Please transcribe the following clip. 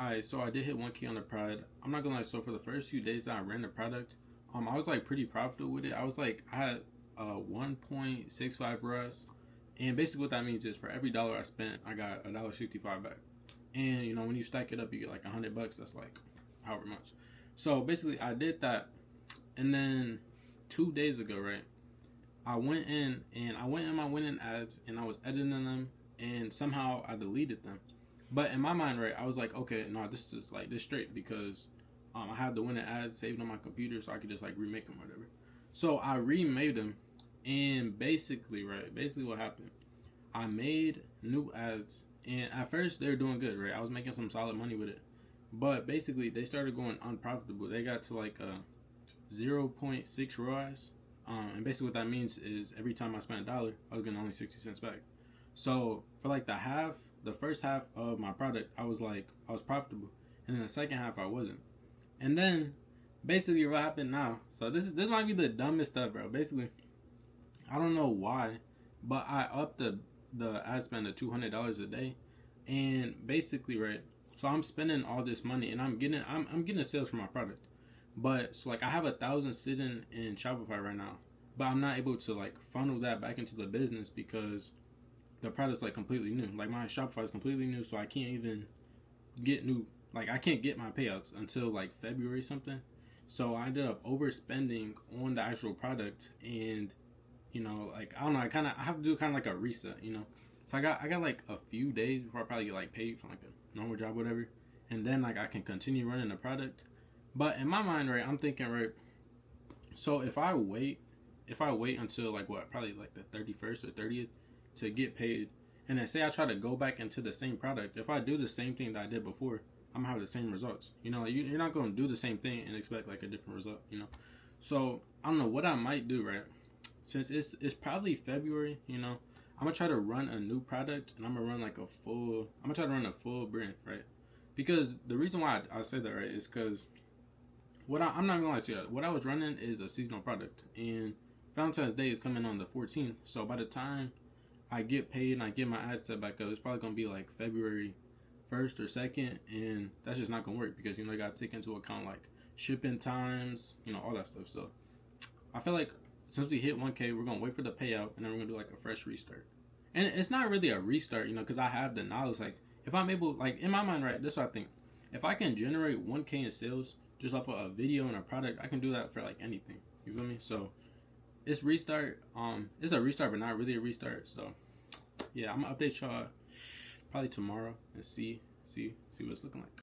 Alright, so I did hit 1K on the product. I'm not gonna lie, so for the first few days that I ran the product, I was like pretty profitable with it. I had 1.65 RUS, and basically what that means is for every dollar I spent, I got $1.65 back. And you know, when you stack it up, you get like $100. That's like however much. So basically, I did that, and then 2 days ago, right? I went in and I went in my winning ads and I was editing them, and somehow I deleted them. But in my mind, right, I was like, okay, no, this is like this straight because I had the winning ads saved on my computer, so I could just like remake them or whatever. So I remade them, and basically, right, basically what happened, I made new ads, and at first they were doing good, right? I was making some solid money with it, but basically they started going unprofitable. They got to like a 0.6 ROAS. And basically what that means is every time I spent $1, I was getting only 60 cents back. So for like the first half of my product, I was profitable, and then the second half I wasn't. And then basically what happened now? So this might be the dumbest stuff, bro. Basically, I don't know why, but I upped the ad spend to $200 a day, and basically, right. So I'm spending all this money, and I'm getting sales for my product. But so like I have 1,000 sitting in Shopify right now, but I'm not able to like funnel that back into the business because the product's like completely new. Like my Shopify is completely new, so I can't even get new. Like I can't get my payouts until like February something. So I ended up overspending on the actual product, and you know, like I don't know, I have to do kind of like a reset, you know. So I got like a few days before I probably get like paid for like a normal job, whatever, and then like I can continue running the product. But in my mind, right, I'm thinking, right, so if I wait until like what, probably like the 31st or 30th to get paid, and then say I try to go back into the same product, if I do the same thing that I did before, I'm gonna have the same results. You know, like you're not gonna do the same thing and expect like a different result, you know. So I don't know what I might do, right? Since it's probably February, you know, I'm gonna try to run a new product, and I'm gonna try to run a full brand, right? Because the reason why I say that, right, is because I'm not gonna lie to you. What I was running is a seasonal product, and Valentine's Day is coming on the 14th. So by the time I get paid and I get my ad set back up, it's probably gonna be like February 1st or 2nd, and that's just not gonna work because you know I gotta take into account like shipping times, you know, all that stuff. So I feel like since we hit 1K, we're gonna wait for the payout, and then we're gonna do like a fresh restart. And it's not really a restart, you know, because I have the knowledge. Like if I'm able, like in my mind, right, this is what I think. If I can generate 1K in sales just off of a video and a product, I can do that for like anything. You feel me? So it's restart. It's a restart, but not really a restart. So yeah, I'm gonna update y'all probably tomorrow and see what it's looking like.